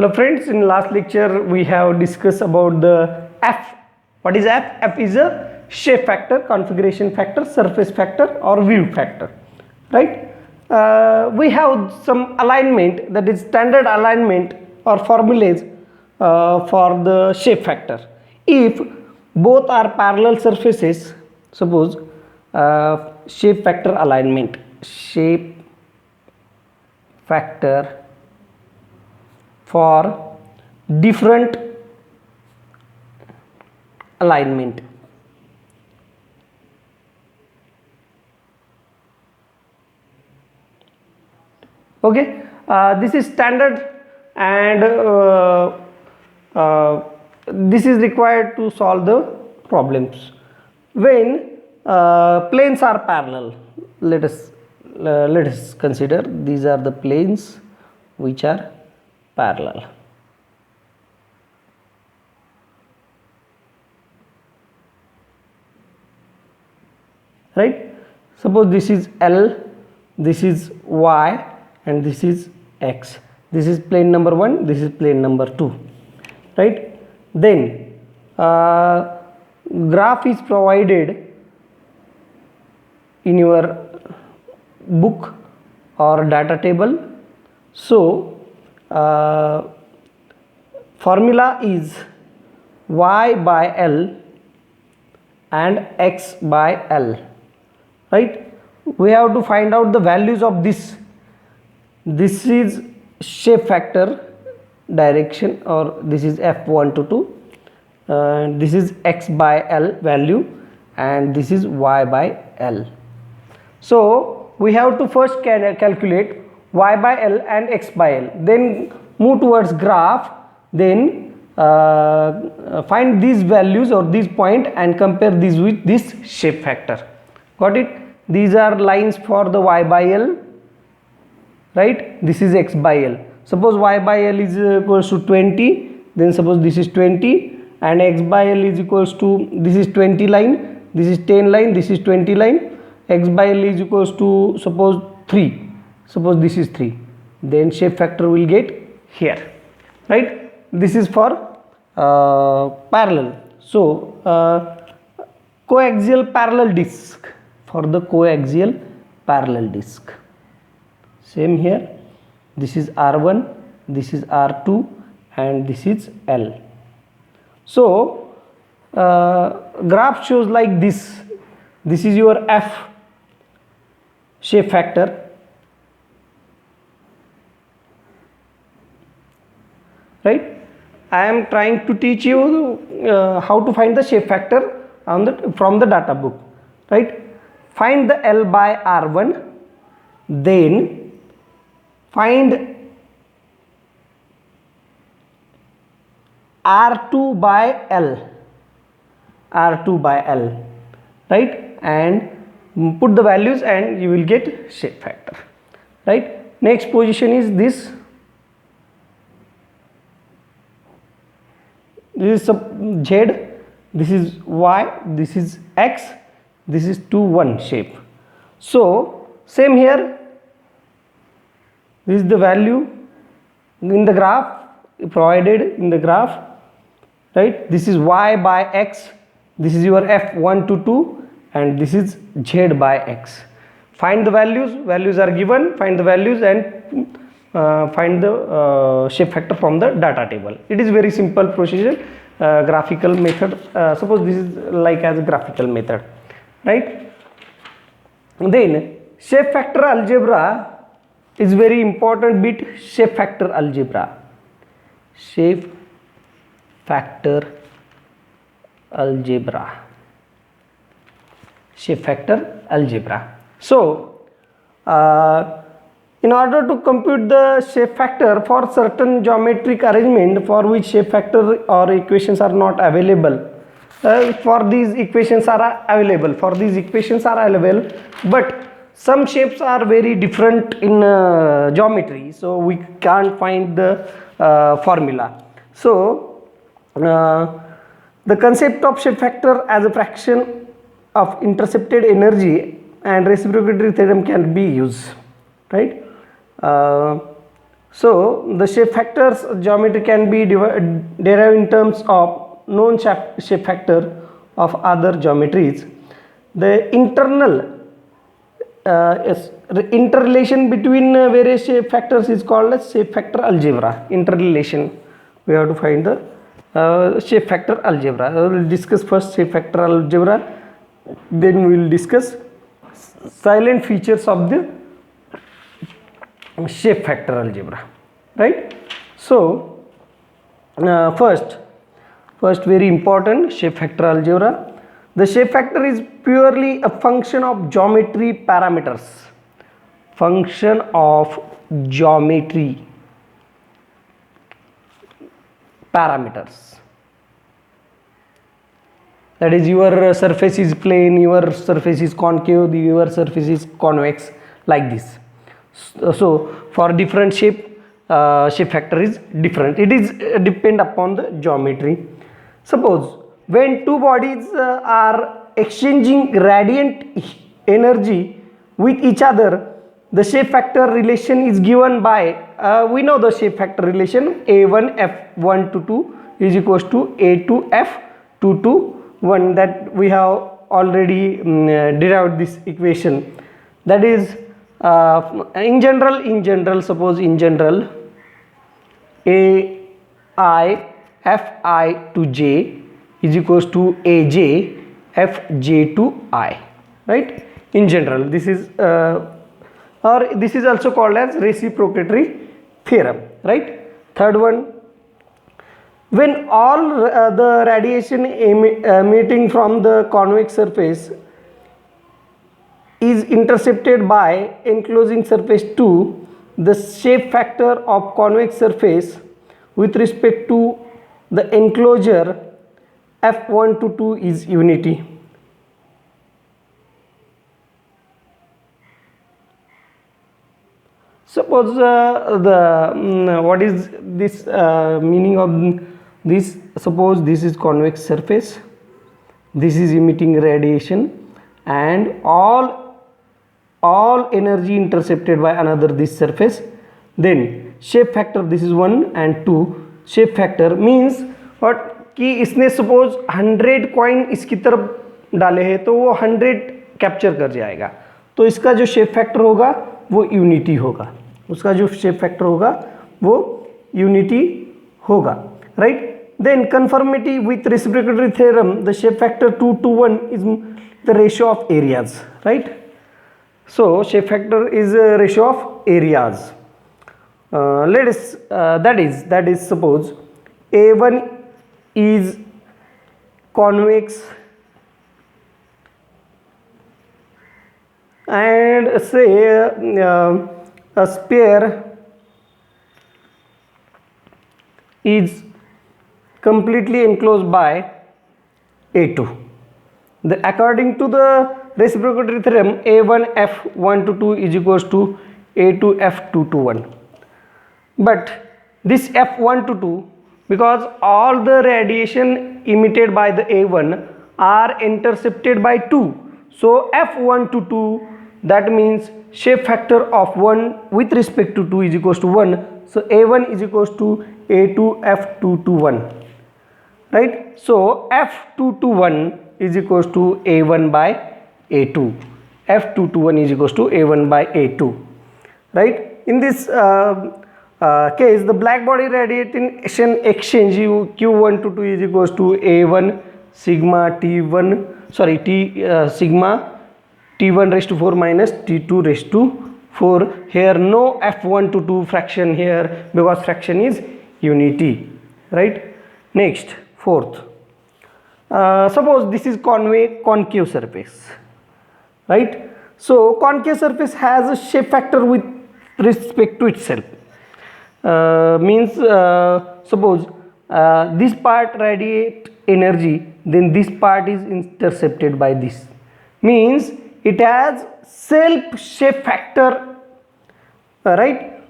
Hello friends, in last lecture we have discussed about the F. What is F? F is a shape factor, configuration factor, surface factor or view factor, right? We have some alignment, that is standard alignment or formulas for the shape factor. If both are parallel surfaces, suppose shape factor alignment, shape factor for different alignment. Okay, this is standard and this is required to solve the problems when planes are parallel. Let us consider these are the planes which are parallel. Right, suppose this is L, this is Y and this is X. This is plane number 1, this is plane number 2, right? Then graph is provided in your book or data table. So formula is Y by L and X by L, right? We have to find out the values of this. This is shape factor direction, or this is F1 to 2, this is X by L value and this is Y by L. So we have to first calculate Y by L and X by L, then move towards graph, then find these values or these point and compare these with this shape factor. Got it? These are lines for the Y by L, right? This is X by L. Suppose Y by L is equals to 20, then suppose this is 20 and X by L is equals to, this is 20 line, this is 10 line, this is 20 line, X by L is equals to suppose 3, suppose this is 3, then shape factor will get here, right? This is for parallel. So coaxial parallel disc, for the coaxial parallel disc, same here, this is R1, this is R2 and this is L. So graph shows like this. This is your F shape factor, right? I am trying to teach you how to find the shape factor on from the data book, right? Find the L by R1, then find R2 by L, R2 by L, right? And put the values and you will get shape factor, right? Next position is this. This is Z, this is Y, this is X, this is 2 1 shape. So same here, this is the value in the graph, provided in the graph, right? This is Y by X, this is your F1 to 2 and this is Z by X. Find the values are given, find the values and find the shape factor from the data table. It is very simple procedure, graphical method. Suppose this is like as a graphical method, right? Then shape factor algebra is very important bit. Shape factor algebra, shape factor algebra, shape factor algebra. So in order to compute the shape factor for certain geometric arrangement for which shape factor or equations are not available, for these equations are available, but some shapes are very different in geometry, so we can't find the formula. So the concept of shape factor as a fraction of intercepted energy and reciprocity theorem can be used, right? So the shape factors geometry can be derived in terms of known shape factor of other geometries. The internal interrelation between various shape factors is called as shape factor algebra. Interrelation, we have to find the shape factor algebra. I will discuss first shape factor algebra, then we will discuss silent features of the shape factor algebra, right? So first very important, shape factor algebra. The shape factor is purely a function of geometry parameters. Function of geometry parameters. That is, your surface is plane, your surface is concave, your surface is convex, like this. So for different shape factor is different. It is depend upon the geometry. Suppose when two bodies are exchanging radiant energy with each other, the shape factor relation is given by we know the shape factor relation a1 f1 to 2 is equals to a2 f2 to 1, that we have already derived this equation. That is in general, suppose in general a I f I to j is equals to aj fj to I, right? In general, this is or this is also called as reciprocity theorem, right? Third one, when all the radiation emitting from the convex surface is intercepted by enclosing surface 2, the shape factor of convex surface with respect to the enclosure f1 to 2 is unity. Suppose what is this meaning of this? Suppose this is convex surface, this is emitting radiation, and all energy intercepted by another this surface. Then shape factor, this is 1 and 2. shape factor means what कि इसने suppose 100 coin इसकी तरफ डाले हैं तो वो 100 capture कर जाएगा, तो इसका जो शेप फैक्टर होगा वो यूनिटी होगा, उसका जो शेप फैक्टर होगा वो यूनिटी होगा, right? Then conformity with reciprocity theorem, the shape factor 2 to 1 is the ratio of areas, right? So shape factor is a ratio of areas. Let us that is suppose A1 is convex and say a sphere is completely enclosed by A2. According to the reciprocity theorem, A1 f1 to 2 is equals to A2 f2 to 1. But this f1 to 2, because all the radiation emitted by the A1 are intercepted by 2, so f1 to 2, that means shape factor of 1 with respect to 2 is equals to 1. So A1 is equals to A2 f2 to 1, right? So f2 to 1 is equals to A1 by A2. f2 to 1 is equals to A1 by A2, right? In this case, the black body radiation exchange Q1 to 2 is equals to A1 sigma T1 sigma T1 raised to 4 minus T2 raised to 4. Here no f1 to 2 fraction here because fraction is unity, right? Next, fourth, suppose this is concave surface, right? So concave surface has a shape factor with respect to itself. Means suppose this part radiate energy, then this part is intercepted by this, means it has self shape factor, right?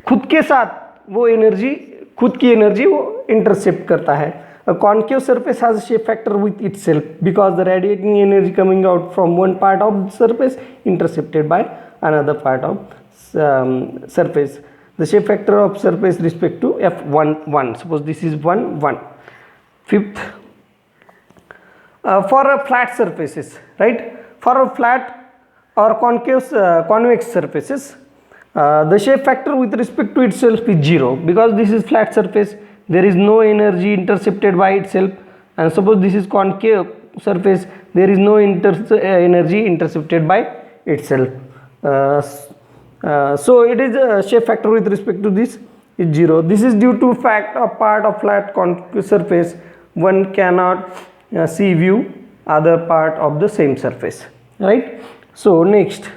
खुद के साथ वो energy, खुद की energy वो intercept करता है. A concave surface has a shape factor with itself because the radiating energy coming out from one part of the surface intercepted by another part of surface, the shape factor of surface respect to f1 1. Suppose this is 1 1. Fifth, for a flat surfaces, right? For a flat or convex surfaces, the shape factor with respect to itself is 0, because this is flat surface, there is no energy intercepted by itself, and suppose this is concave surface, there is no energy intercepted by itself. So it is shape factor with respect to this is 0. This is due to fact of part of flat concave surface one cannot see view other part of the same surface, right? So next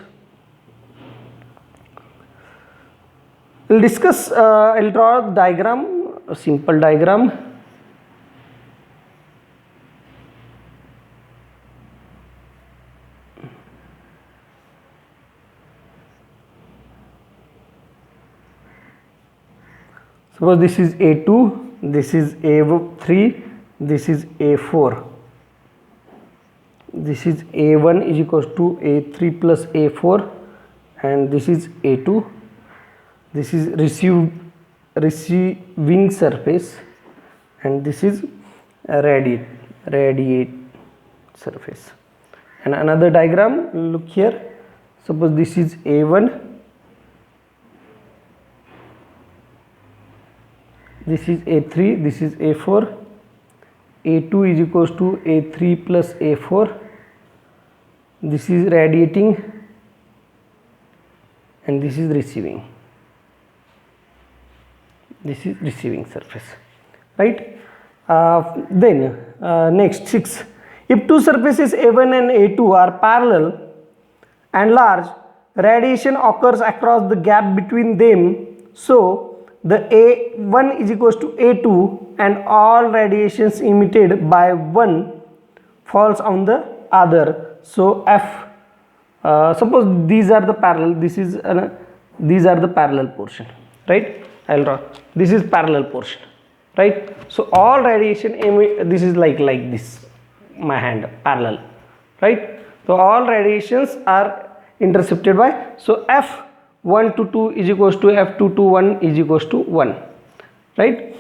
we'll discuss, I'll draw a diagram, a simple diagram. Suppose this is A2, this is A3, this is A4. This is A1 is equals to A3 plus A4, and this is A2. This is receiving surface, and this is radiate surface. And another diagram, look here. Suppose this is A1, this is A3, this is A4. A2 is equals to A3 plus A4. This is radiating, and this is receiving. This is receiving surface, right? Then next 6. If two surfaces A1 and A2 are parallel and large, radiation occurs across the gap between them. So the A1 is equals to A2, and all radiations emitted by one falls on the other. So F, suppose these are the parallel, these are the parallel portion, right? I'll draw, this is parallel portion, right? So all radiation this is like this, my hand, parallel, right? So all radiations are intercepted by, so F1 to 2 is equals to F2 to 1 is equals to 1, right?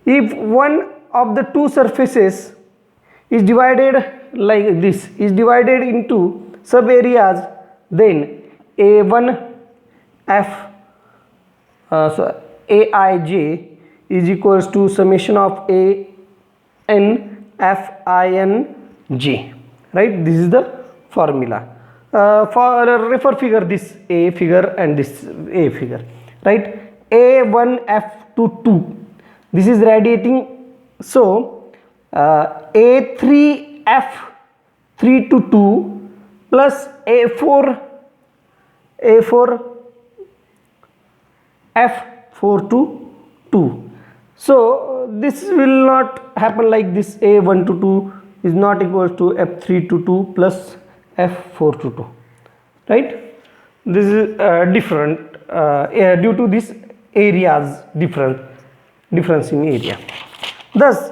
If one of the two surfaces is divided like this, is divided into sub areas, then A1 F so Aij is equals to summation of A n F I n j, right? This is the formula. For refer figure, this A figure and this A figure, right? A1 F to 2, this is radiating, so A3 F 3 to 2 plus A4 F4 to 2. So this will not happen like this. A1 to 2 is not equal to F3 to 2 plus F4 to 2, right? This is different due to this areas difference in area. Thus,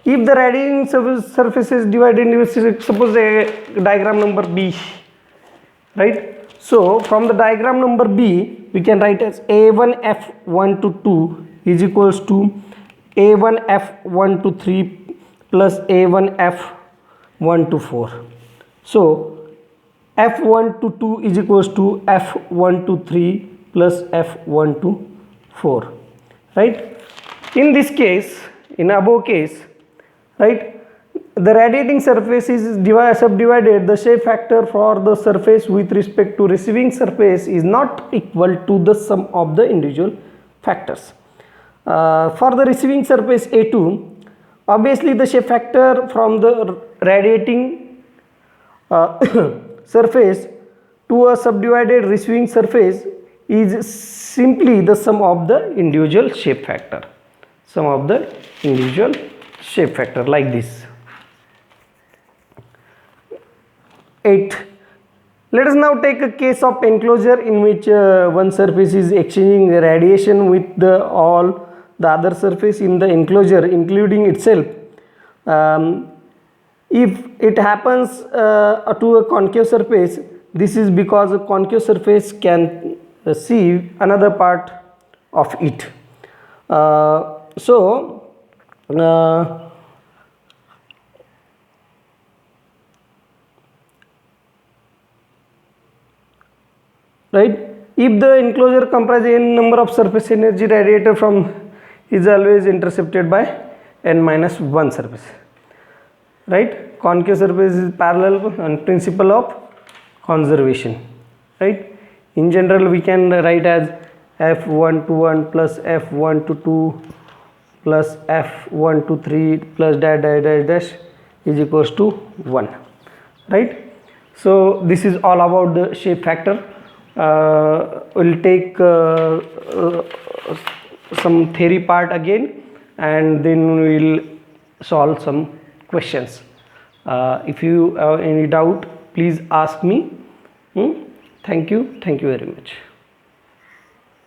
if the radiating surface is divided into, suppose a diagram number B, right? So from the diagram number B, we can write as A1 F1 to 2 is equals to A1 F1 to 3 plus A1 F1 to 4. So F1 to 2 is equals to F1 to 3 plus F1 to 4, right? In this case, in above case, right, the radiating surface is subdivided. The shape factor for the surface with respect to receiving surface is not equal to the sum of the individual factors. For the receiving surface A2, obviously the shape factor from the radiating surface to a subdivided receiving surface is simply the sum of the individual shape factor. Sum of the individual shape factor, like this. 8. Let us now take a case of enclosure in which one surface is exchanging radiation with all the other surface in the enclosure, including itself. If it happens to a concave surface, this is because a concave surface can see another part of it. So right, if the enclosure comprises n number of surface energy radiated from is always intercepted by n minus 1 surface, right. Concave surface is parallel and principle of conservation, right. In general we can write as f1 to 1 plus f1 to 2 plus f1 to 3 plus dash dash dash dash is equals to 1, right. So this is all about the shape factor. We'll take some theory part again, and then we'll solve some questions. If you have any doubt, please ask me. Thank you very much.